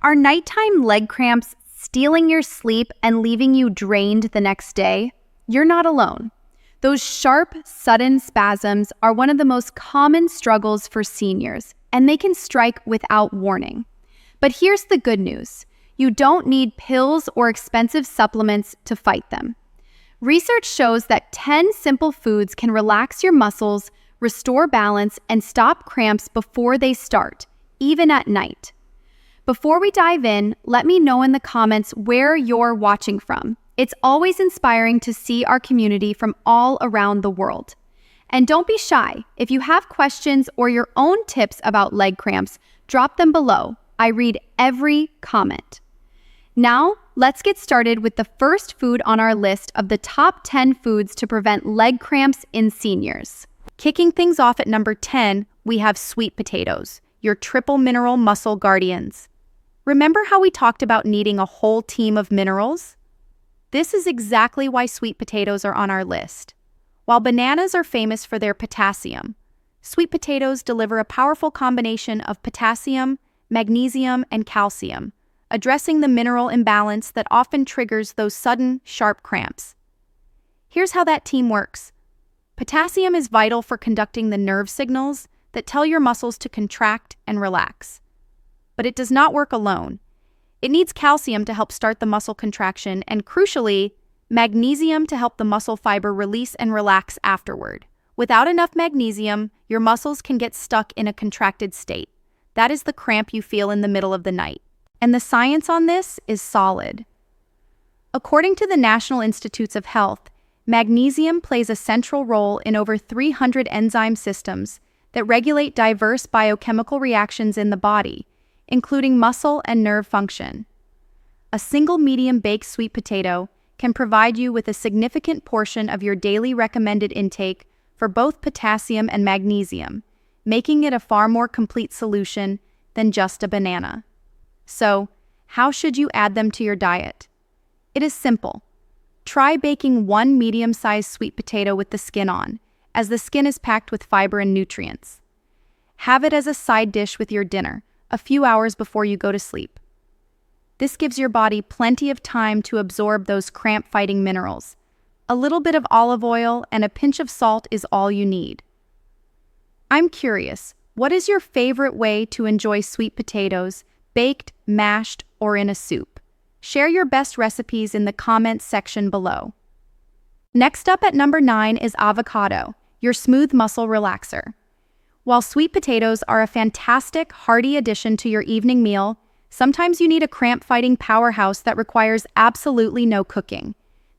Are nighttime leg cramps stealing your sleep and leaving you drained the next day? You're not alone. Those sharp, sudden spasms are one of the most common struggles for seniors, and they can strike without warning. But here's the good news. You don't need pills or expensive supplements to fight them. Research shows that 10 simple foods can relax your muscles, restore balance, and stop cramps before they start, even at night. Before we dive in, let me know in the comments where you're watching from. It's always inspiring to see our community from all around the world. And don't be shy. If you have questions or your own tips about leg cramps, drop them below. I read every comment. Now, let's get started with the first food on our list of the top 10 foods to prevent leg cramps in seniors. Kicking things off at number 10, we have sweet potatoes, your triple mineral muscle guardians. Remember how we talked about needing a whole team of minerals? This is exactly why sweet potatoes are on our list. While bananas are famous for their potassium, sweet potatoes deliver a powerful combination of potassium, magnesium, and calcium, addressing the mineral imbalance that often triggers those sudden, sharp cramps. Here's how that team works. Potassium is vital for conducting the nerve signals that tell your muscles to contract and relax. But it does not work alone. It needs calcium to help start the muscle contraction and, crucially, magnesium to help the muscle fiber release and relax afterward. Without enough magnesium, your muscles can get stuck in a contracted state. That is the cramp you feel in the middle of the night. And the science on this is solid. According to the National Institutes of Health, magnesium plays a central role in over 300 enzyme systems that regulate diverse biochemical reactions in the body, including muscle and nerve function. A single medium-baked sweet potato can provide you with a significant portion of your daily recommended intake for both potassium and magnesium, making it a far more complete solution than just a banana. So, how should you add them to your diet? It is simple. Try baking one medium-sized sweet potato with the skin on, as the skin is packed with fiber and nutrients. Have it as a side dish with your dinner, a few hours before you go to sleep. This gives your body plenty of time to absorb those cramp-fighting minerals. A little bit of olive oil and a pinch of salt is all you need. I'm curious, what is your favorite way to enjoy sweet potatoes, baked, mashed, or in a soup? Share your best recipes in the comments section below. Next up at number 9 is avocado, your smooth muscle relaxer. While sweet potatoes are a fantastic, hearty addition to your evening meal, sometimes you need a cramp-fighting powerhouse that requires absolutely no cooking.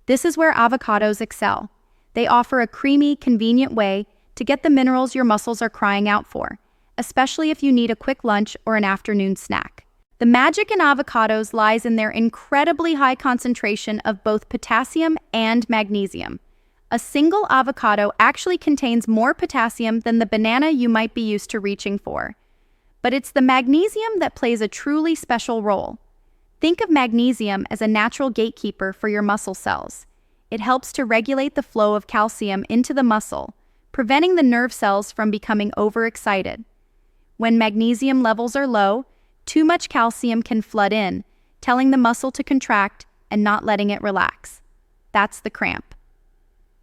This is where avocados excel. They offer a creamy, convenient way to get the minerals your muscles are crying out for, especially if you need a quick lunch or an afternoon snack. The magic in avocados lies in their incredibly high concentration of both potassium and magnesium. A single avocado actually contains more potassium than the banana you might be used to reaching for. But it's the magnesium that plays a truly special role. Think of magnesium as a natural gatekeeper for your muscle cells. It helps to regulate the flow of calcium into the muscle, preventing the nerve cells from becoming overexcited. When magnesium levels are low, too much calcium can flood in, telling the muscle to contract and not letting it relax. That's the cramp.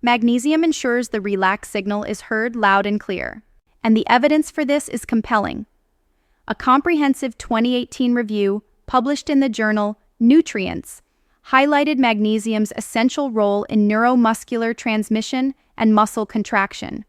Magnesium ensures the relax signal is heard loud and clear, and the evidence for this is compelling. A comprehensive 2018 review published in the journal Nutrients highlighted magnesium's essential role in neuromuscular transmission and muscle contraction.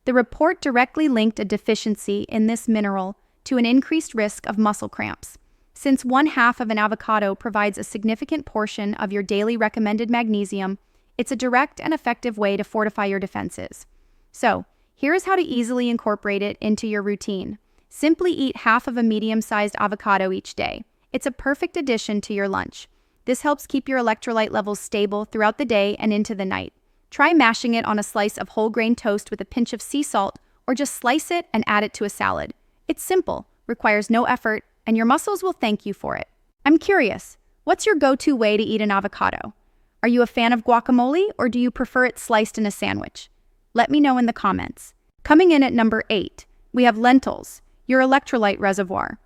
The report directly linked a deficiency in this mineral to an increased risk of muscle cramps. Since 1/2 of an avocado provides a significant portion of your daily recommended magnesium, it's a direct and effective way to fortify your defenses. So, here is how to easily incorporate it into your routine. Simply eat half of a medium-sized avocado each day. It's a perfect addition to your lunch. This helps keep your electrolyte levels stable throughout the day and into the night. Try mashing it on a slice of whole grain toast with a pinch of sea salt, or just slice it and add it to a salad. It's simple, requires no effort, and your muscles will thank you for it. I'm curious, what's your go-to way to eat an avocado? Are you a fan of guacamole, or do you prefer it sliced in a sandwich? Let me know in the comments. Coming in at number 8, we have lentils, your electrolyte reservoir.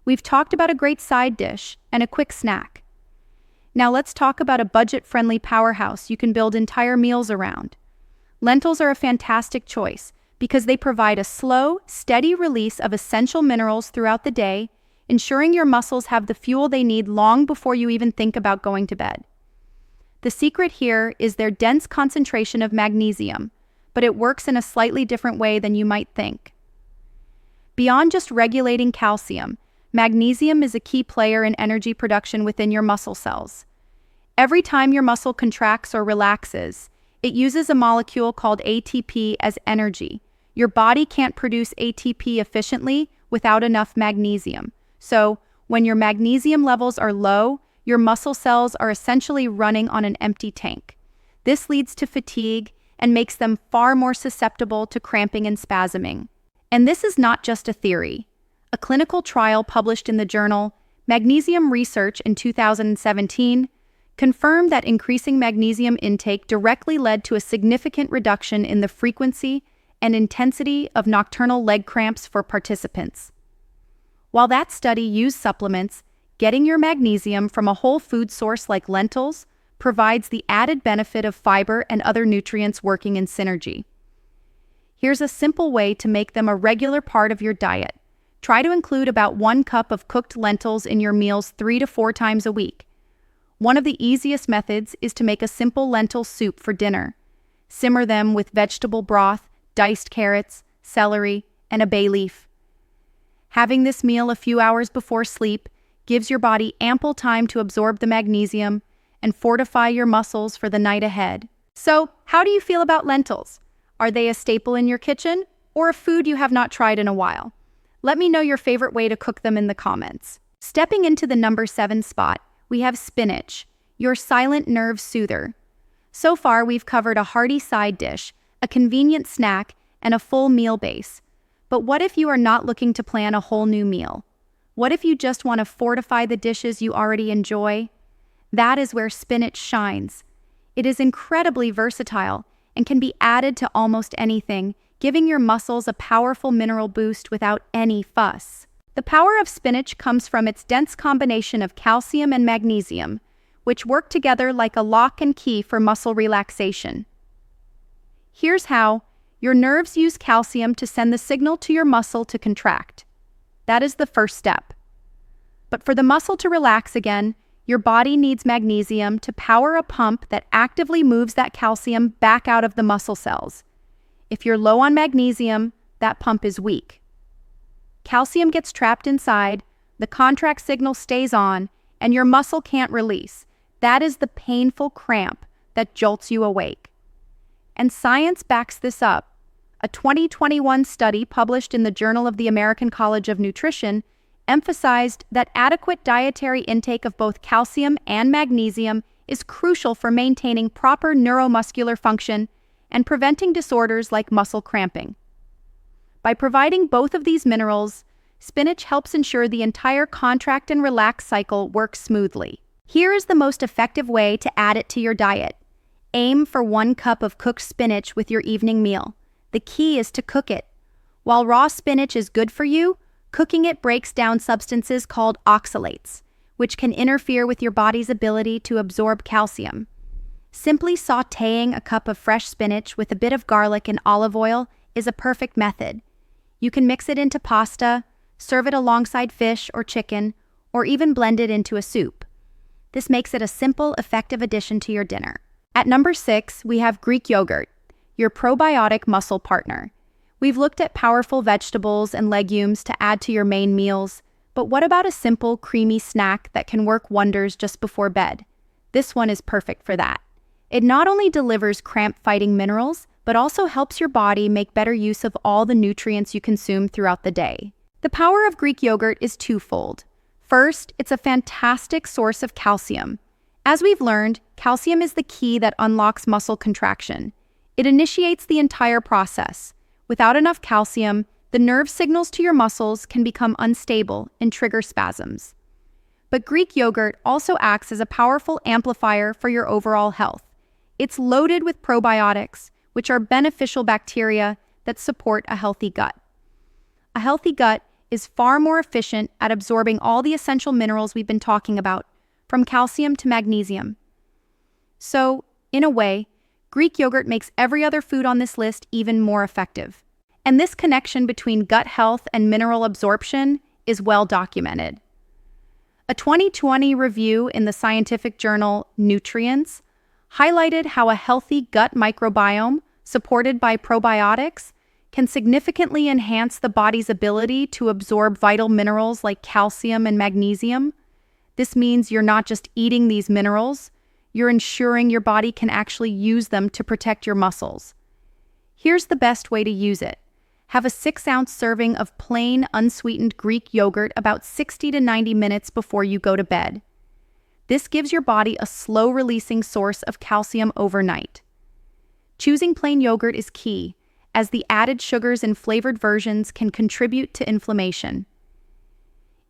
We've talked about a great side dish and a quick snack. Now let's talk about a budget-friendly powerhouse you can build entire meals around. Lentils are a fantastic choice because they provide a slow, steady release of essential minerals throughout the day, ensuring your muscles have the fuel they need long before you even think about going to bed. The secret here is their dense concentration of magnesium, but it works in a slightly different way than you might think. Beyond just regulating calcium, magnesium is a key player in energy production within your muscle cells. Every time your muscle contracts or relaxes, it uses a molecule called ATP as energy. Your body can't produce ATP efficiently without enough magnesium. So, when your magnesium levels are low, your muscle cells are essentially running on an empty tank. This leads to fatigue and makes them far more susceptible to cramping and spasming. And this is not just a theory. A clinical trial published in the journal Magnesium Research in 2017 confirmed that increasing magnesium intake directly led to a significant reduction in the frequency and intensity of nocturnal leg cramps for participants. While that study used supplements, getting your magnesium from a whole food source like lentils provides the added benefit of fiber and other nutrients working in synergy. Here's a simple way to make them a regular part of your diet. Try to include about 1 cup of cooked lentils in your meals 3 to 4 times a week. One of the easiest methods is to make a simple lentil soup for dinner. Simmer them with vegetable broth, diced carrots, celery, and a bay leaf. Having this meal a few hours before sleep gives your body ample time to absorb the magnesium and fortify your muscles for the night ahead. So, how do you feel about lentils? Are they a staple in your kitchen or a food you have not tried in a while? Let me know your favorite way to cook them in the comments. Stepping into the number 7 spot, we have spinach, your silent nerve soother. So far, we've covered a hearty side dish, a convenient snack, and a full meal base. But what if you are not looking to plan a whole new meal? What if you just want to fortify the dishes you already enjoy? That is where spinach shines. It is incredibly versatile and can be added to almost anything, giving your muscles a powerful mineral boost without any fuss. The power of spinach comes from its dense combination of calcium and magnesium, which work together like a lock and key for muscle relaxation. Here's how. Your nerves use calcium to send the signal to your muscle to contract. That is the first step. But for the muscle to relax again, your body needs magnesium to power a pump that actively moves that calcium back out of the muscle cells. If you're low on magnesium, that pump is weak. Calcium gets trapped inside, the contract signal stays on, and your muscle can't release. That is the painful cramp that jolts you awake. And science backs this up. A 2021 study published in the Journal of the American College of Nutrition emphasized that adequate dietary intake of both calcium and magnesium is crucial for maintaining proper neuromuscular function and preventing disorders like muscle cramping. By providing both of these minerals, spinach helps ensure the entire contract and relax cycle works smoothly. Here is the most effective way to add it to your diet. Aim for 1 cup of cooked spinach with your evening meal. The key is to cook it. While raw spinach is good for you, cooking it breaks down substances called oxalates, which can interfere with your body's ability to absorb calcium. Simply sautéing a cup of fresh spinach with a bit of garlic and olive oil is a perfect method. You can mix it into pasta, serve it alongside fish or chicken, or even blend it into a soup. This makes it a simple, effective addition to your dinner. At number 6, we have Greek yogurt, your probiotic muscle partner. We've looked at powerful vegetables and legumes to add to your main meals, but what about a simple, creamy snack that can work wonders just before bed? This one is perfect for that. It not only delivers cramp-fighting minerals, but also helps your body make better use of all the nutrients you consume throughout the day. The power of Greek yogurt is twofold. First, it's a fantastic source of calcium. As we've learned, calcium is the key that unlocks muscle contraction. It initiates the entire process. Without enough calcium, the nerve signals to your muscles can become unstable and trigger spasms. But Greek yogurt also acts as a powerful amplifier for your overall health. It's loaded with probiotics, which are beneficial bacteria that support a healthy gut. A healthy gut is far more efficient at absorbing all the essential minerals we've been talking about, from calcium to magnesium. So, in a way, Greek yogurt makes every other food on this list even more effective. And this connection between gut health and mineral absorption is well documented. A 2020 review in the scientific journal Nutrients highlighted how a healthy gut microbiome, supported by probiotics, can significantly enhance the body's ability to absorb vital minerals like calcium and magnesium. This means you're not just eating these minerals, you're ensuring your body can actually use them to protect your muscles. Here's the best way to use it. Have a 6-ounce serving of plain, unsweetened Greek yogurt about 60 to 90 minutes before you go to bed. This gives your body a slow-releasing source of calcium overnight. Choosing plain yogurt is key, as the added sugars in flavored versions can contribute to inflammation.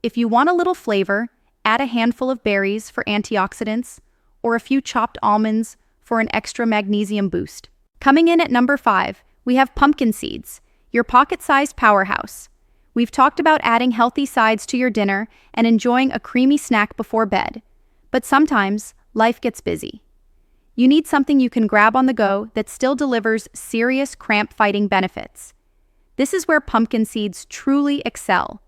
If you want a little flavor, add a handful of berries for antioxidants, or a few chopped almonds for an extra magnesium boost. Coming in at number 5, we have pumpkin seeds, your pocket-sized powerhouse. We've talked about adding healthy sides to your dinner and enjoying a creamy snack before bed. But sometimes, life gets busy. You need something you can grab on the go that still delivers serious cramp-fighting benefits. This is where pumpkin seeds truly excel.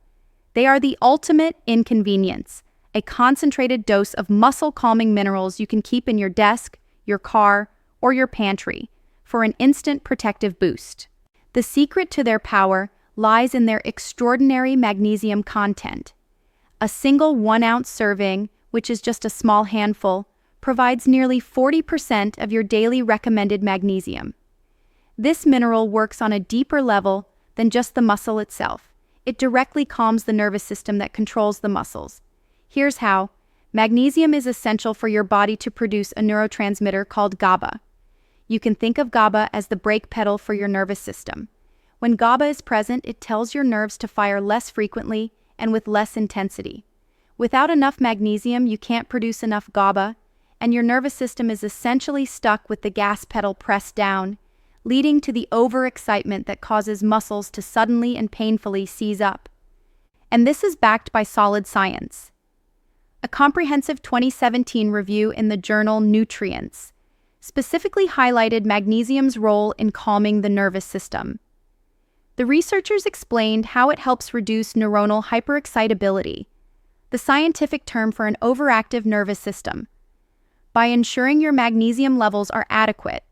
They are the ultimate inconvenience, a concentrated dose of muscle-calming minerals you can keep in your desk, your car, or your pantry for an instant protective boost. The secret to their power lies in their extraordinary magnesium content. A single 1-ounce serving, which is just a small handful, provides nearly 40% of your daily recommended magnesium. This mineral works on a deeper level than just the muscle itself. It directly calms the nervous system that controls the muscles. Here's how. Magnesium is essential for your body to produce a neurotransmitter called GABA. You can think of GABA as the brake pedal for your nervous system. When GABA is present, it tells your nerves to fire less frequently and with less intensity. Without enough magnesium, you can't produce enough GABA, and your nervous system is essentially stuck with the gas pedal pressed down, leading to the overexcitement that causes muscles to suddenly and painfully seize up. And this is backed by solid science. A comprehensive 2017 review in the journal Nutrients specifically highlighted magnesium's role in calming the nervous system. The researchers explained how it helps reduce neuronal hyperexcitability, the scientific term for an overactive nervous system. By ensuring your magnesium levels are adequate,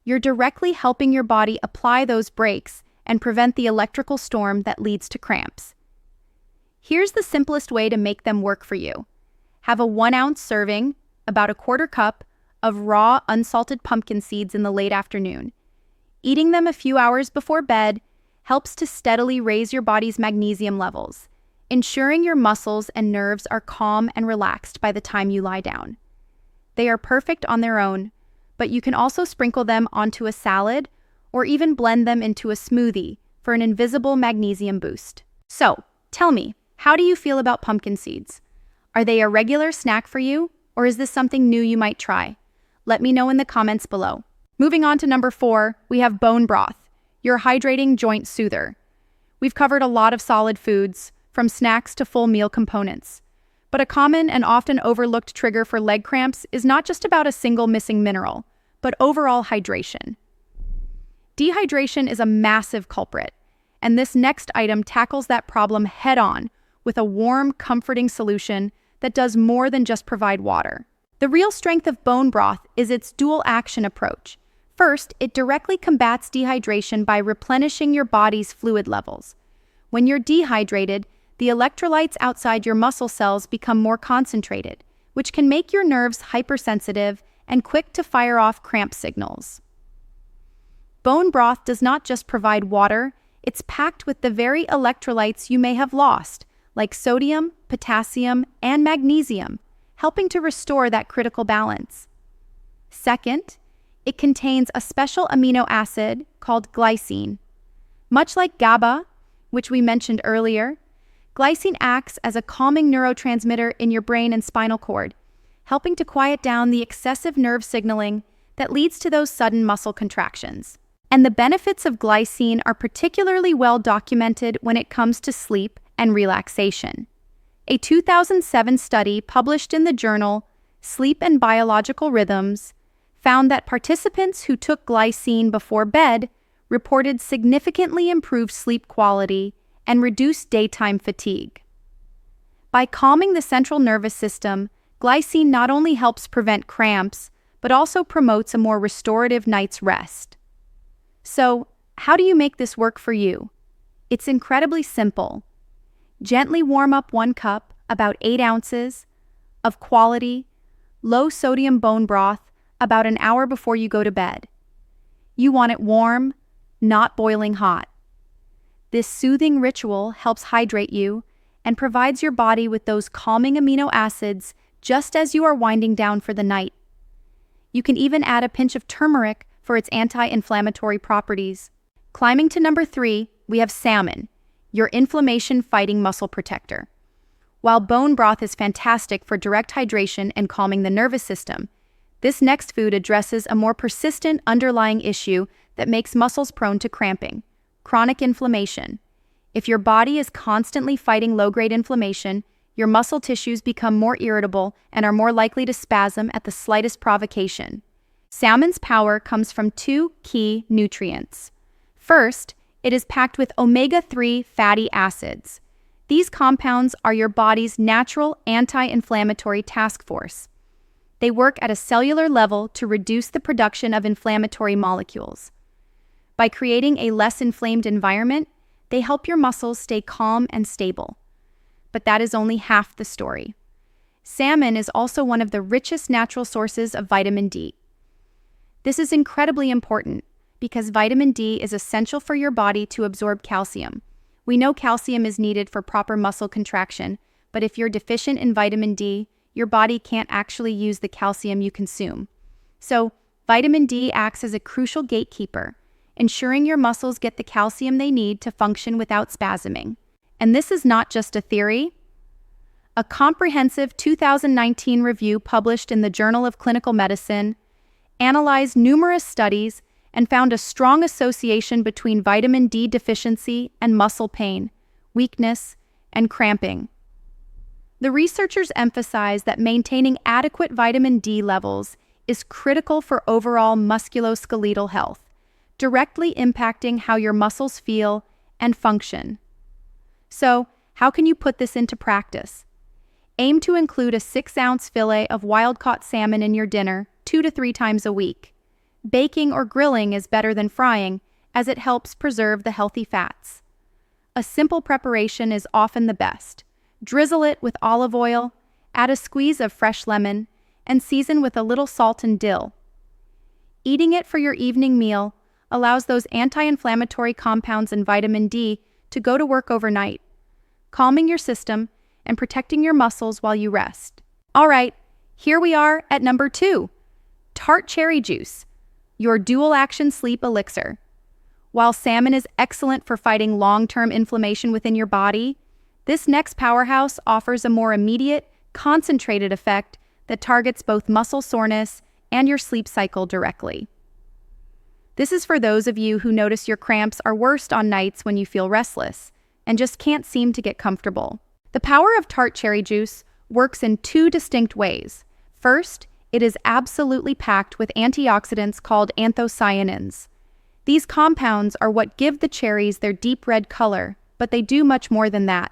you're directly helping your body apply those brakes and prevent the electrical storm that leads to cramps. Here's the simplest way to make them work for you. Have a 1-ounce serving, about a 1/4 cup, of raw, unsalted pumpkin seeds in the late afternoon. Eating them a few hours before bed helps to steadily raise your body's magnesium levels, ensuring your muscles and nerves are calm and relaxed by the time you lie down. They are perfect on their own, but you can also sprinkle them onto a salad or even blend them into a smoothie for an invisible magnesium boost. So, tell me, how do you feel about pumpkin seeds? Are they a regular snack for you, or is this something new you might try? Let me know in the comments below. Moving on to number 4, we have bone broth, your hydrating joint soother. We've covered a lot of solid foods, from snacks to full meal components. But a common and often overlooked trigger for leg cramps is not just about a single missing mineral, but overall hydration. Dehydration is a massive culprit, and this next item tackles that problem head-on with a warm, comforting solution that does more than just provide water. The real strength of bone broth is its dual-action approach. First, it directly combats dehydration by replenishing your body's fluid levels. When you're dehydrated, the electrolytes outside your muscle cells become more concentrated, which can make your nerves hypersensitive and quick to fire off cramp signals. Bone broth does not just provide water, it's packed with the very electrolytes you may have lost, like sodium, potassium, and magnesium, helping to restore that critical balance. Second, it contains a special amino acid called glycine. Much like GABA, which we mentioned earlier, glycine acts as a calming neurotransmitter in your brain and spinal cord, helping to quiet down the excessive nerve signaling that leads to those sudden muscle contractions. And the benefits of glycine are particularly well documented when it comes to sleep and relaxation. A 2007 study published in the journal Sleep and Biological Rhythms found that participants who took glycine before bed reported significantly improved sleep quality and reduced daytime fatigue. By calming the central nervous system, glycine not only helps prevent cramps, but also promotes a more restorative night's rest. So, how do you make this work for you? It's incredibly simple. Gently warm up 1 cup, about 8 ounces, of quality, low-sodium bone broth about an hour before you go to bed. You want it warm, not boiling hot. This soothing ritual helps hydrate you and provides your body with those calming amino acids just as you are winding down for the night. You can even add a pinch of turmeric for its anti-inflammatory properties. Climbing to number 3, we have salmon, your inflammation-fighting muscle protector. While bone broth is fantastic for direct hydration and calming the nervous system, this next food addresses a more persistent underlying issue that makes muscles prone to cramping: chronic inflammation. If your body is constantly fighting low-grade inflammation, your muscle tissues become more irritable and are more likely to spasm at the slightest provocation. Salmon's power comes from 2 key nutrients. First, it is packed with omega-3 fatty acids. These compounds are your body's natural anti-inflammatory task force. They work at a cellular level to reduce the production of inflammatory molecules. By creating a less inflamed environment, they help your muscles stay calm and stable. But that is only half the story. Salmon is also one of the richest natural sources of vitamin D. This is incredibly important because vitamin D is essential for your body to absorb calcium. We know calcium is needed for proper muscle contraction, but if you're deficient in vitamin D, your body can't actually use the calcium you consume. So, vitamin D acts as a crucial gatekeeper, ensuring your muscles get the calcium they need to function without spasming. And this is not just a theory. A comprehensive 2019 review published in the Journal of Clinical Medicine analyzed numerous studies and found a strong association between vitamin D deficiency and muscle pain, weakness, and cramping. The researchers emphasized that maintaining adequate vitamin D levels is critical for overall musculoskeletal health, directly impacting how your muscles feel and function. So, how can you put this into practice? Aim to include a 6-ounce fillet of wild-caught salmon in your dinner 2 to 3 times a week. Baking or grilling is better than frying, as it helps preserve the healthy fats. A simple preparation is often the best. Drizzle it with olive oil, add a squeeze of fresh lemon, and season with a little salt and dill. Eating it for your evening meal allows those anti-inflammatory compounds and vitamin D to go to work overnight, calming your system and protecting your muscles while you rest. All right, here we are at number 2, Tart cherry juice, your dual-action sleep elixir. While salmon is excellent for fighting long-term inflammation within your body, this next powerhouse offers a more immediate, concentrated effect that targets both muscle soreness and your sleep cycle directly. This is for those of you who notice your cramps are worst on nights when you feel restless and just can't seem to get comfortable. The power of Tart cherry juice works in 2 distinct ways. First, it is absolutely packed with antioxidants called anthocyanins. These compounds are what give the cherries their deep red color, but they do much more than that.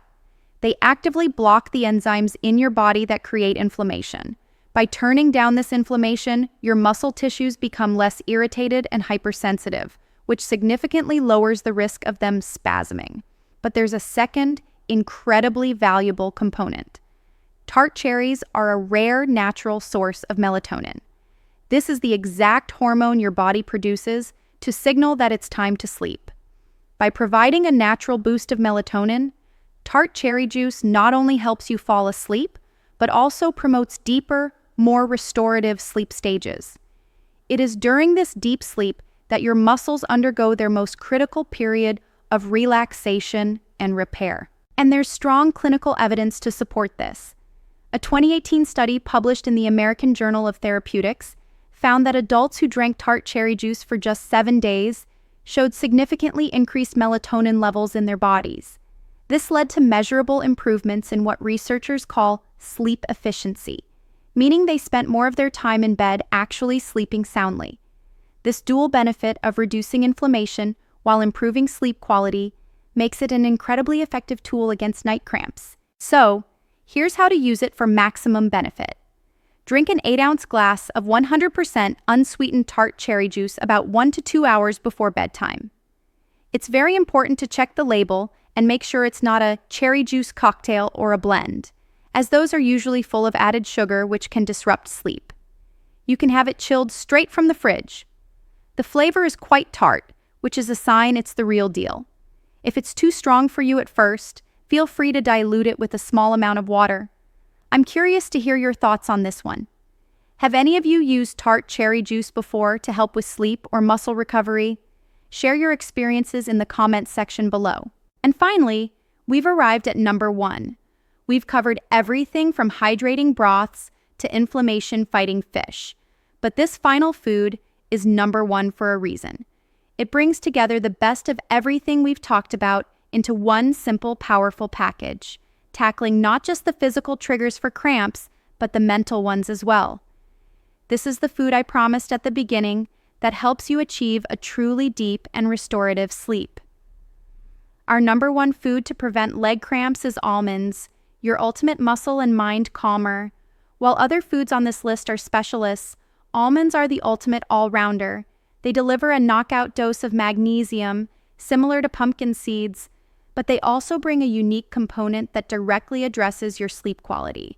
They actively block the enzymes in your body that create inflammation. By turning down this inflammation, your muscle tissues become less irritated and hypersensitive, which significantly lowers the risk of them spasming. But there's a second, incredibly valuable component. Tart cherries are a rare natural source of melatonin. This is the exact hormone your body produces to signal that it's time to sleep. By providing a natural boost of melatonin, Tart cherry juice not only helps you fall asleep, but also promotes deeper, more restorative sleep stages. It is during this deep sleep that your muscles undergo their most critical period of relaxation and repair. And there's strong clinical evidence to support this. A 2018 study published in the American Journal of Therapeutics found that adults who drank Tart cherry juice for just 7 days showed significantly increased melatonin levels in their bodies. This led to measurable improvements in what researchers call sleep efficiency, meaning they spent more of their time in bed actually sleeping soundly. This dual benefit of reducing inflammation while improving sleep quality makes it an incredibly effective tool against night cramps. So, here's how to use it for maximum benefit. Drink an 8-ounce glass of 100% unsweetened tart cherry juice about 1 to 2 hours before bedtime. It's very important to check the label and make sure it's not a cherry juice cocktail or a blend, as those are usually full of added sugar which can disrupt sleep. You can have it chilled straight from the fridge. The flavor is quite tart, which is a sign it's the real deal. If it's too strong for you at first, feel free to dilute it with a small amount of water. I'm curious to hear your thoughts on this one. Have any of you used tart cherry juice before to help with sleep or muscle recovery? Share your experiences in the comments section below. And finally, we've arrived at number 1. We've covered everything from hydrating broths to inflammation-fighting fish. But this final food is number 1 for a reason. It brings together the best of everything we've talked about into one simple, powerful package, tackling not just the physical triggers for cramps, but the mental ones as well. This is the food I promised at the beginning that helps you achieve a truly deep and restorative sleep. Our number 1 food to prevent leg cramps is almonds, your ultimate muscle and mind calmer. While other foods on this list are specialists, almonds are the ultimate all-rounder. They deliver a knockout dose of magnesium, similar to pumpkin seeds, but they also bring a unique component that directly addresses your sleep quality.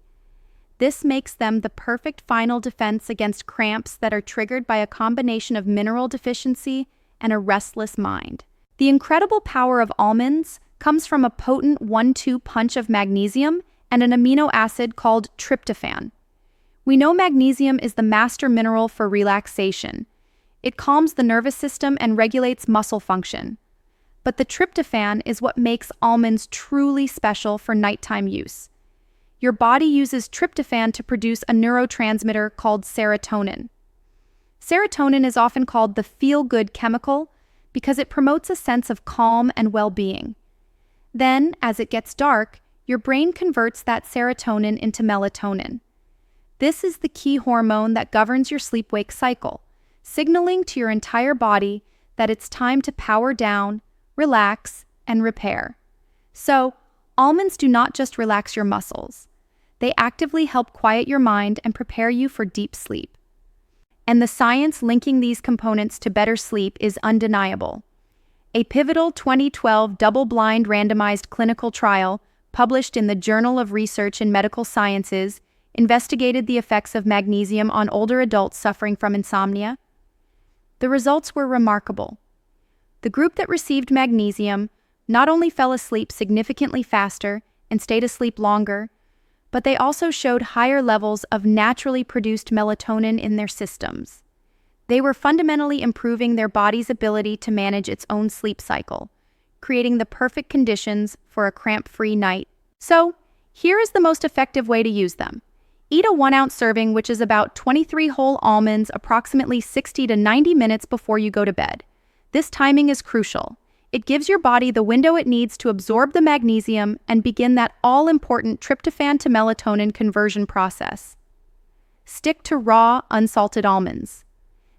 This makes them the perfect final defense against cramps that are triggered by a combination of mineral deficiency and a restless mind. The incredible power of almonds comes from a potent 1-2 punch of magnesium and an amino acid called tryptophan. We know magnesium is the master mineral for relaxation. It calms the nervous system and regulates muscle function. But the tryptophan is what makes almonds truly special for nighttime use. Your body uses tryptophan to produce a neurotransmitter called serotonin. Serotonin is often called the feel-good chemical because it promotes a sense of calm and well-being. Then, as it gets dark, your brain converts that serotonin into melatonin. This is the key hormone that governs your sleep-wake cycle, signaling to your entire body that it's time to power down, relax, and repair. So, almonds do not just relax your muscles. They actively help quiet your mind and prepare you for deep sleep. And the science linking these components to better sleep is undeniable. A pivotal 2012 double-blind randomized clinical trial published in the Journal of Research in Medical Sciences investigated the effects of magnesium on older adults suffering from insomnia. The results were remarkable. The group that received magnesium not only fell asleep significantly faster and stayed asleep longer, but they also showed higher levels of naturally produced melatonin in their systems. They were fundamentally improving their body's ability to manage its own sleep cycle, creating the perfect conditions for a cramp-free night. So, here is the most effective way to use them. Eat a 1-ounce serving, which is about 23 whole almonds, approximately 60 to 90 minutes before you go to bed. This timing is crucial. It gives your body the window it needs to absorb the magnesium and begin that all-important tryptophan to melatonin conversion process. Stick to raw, unsalted almonds.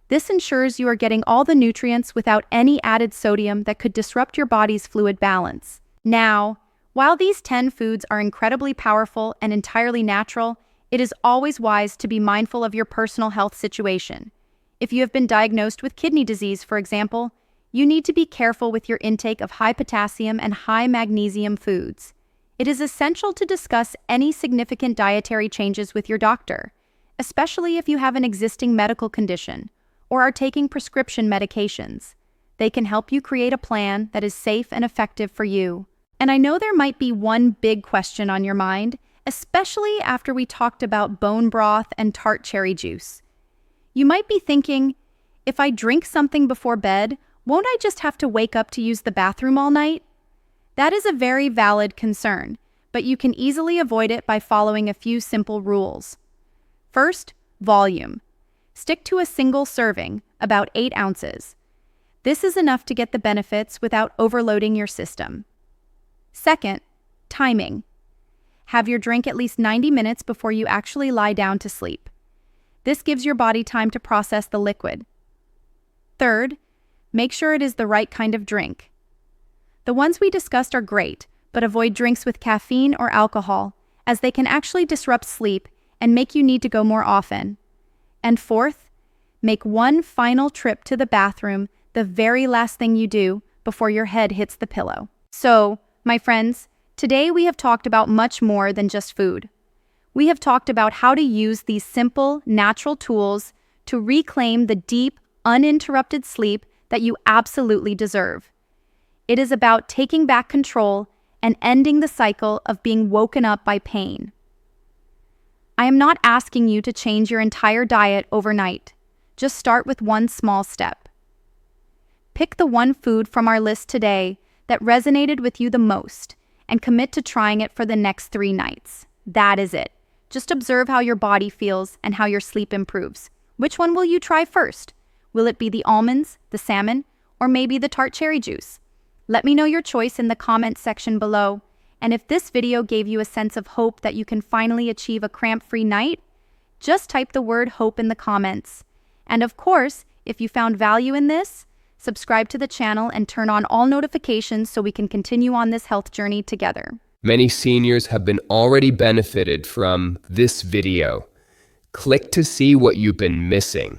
This ensures you are getting all the nutrients without any added sodium that could disrupt your body's fluid balance. Now, while these 10 foods are incredibly powerful and entirely natural, it is always wise to be mindful of your personal health situation. If you have been diagnosed with kidney disease, for example, you need to be careful with your intake of high potassium and high magnesium foods. It is essential to discuss any significant dietary changes with your doctor, especially if you have an existing medical condition or are taking prescription medications. They can help you create a plan that is safe and effective for you. And I know there might be one big question on your mind, especially after we talked about bone broth and tart cherry juice. You might be thinking, if I drink something before bed, won't I just have to wake up to use the bathroom all night? That is a very valid concern, but you can easily avoid it by following a few simple rules. First, volume. Stick to a single serving, about 8 ounces. This is enough to get the benefits without overloading your system. Second, timing. Have your drink at least 90 minutes before you actually lie down to sleep. This gives your body time to process the liquid. Third, make sure it is the right kind of drink. The ones we discussed are great, but avoid drinks with caffeine or alcohol, as they can actually disrupt sleep and make you need to go more often. And fourth, make one final trip to the bathroom the very last thing you do before your head hits the pillow. So, my friends, today we have talked about much more than just food. We have talked about how to use these simple, natural tools to reclaim the deep, uninterrupted sleep that you absolutely deserve. It is about taking back control and ending the cycle of being woken up by pain. I am not asking you to change your entire diet overnight. Just start with one small step. Pick the one food from our list today that resonated with you the most and commit to trying it for the next 3 nights. That is it. Just observe how your body feels and how your sleep improves. Which one will you try first? Will it be the almonds, the salmon, or maybe the Tart cherry juice? Let me know your choice in the comments section below. And if this video gave you a sense of hope that you can finally achieve a cramp-free night, just type the word hope in the comments. And of course, if you found value in this, subscribe to the channel and turn on all notifications so we can continue on this health journey together. Many seniors have been already benefited from this video. Click to see what you've been missing.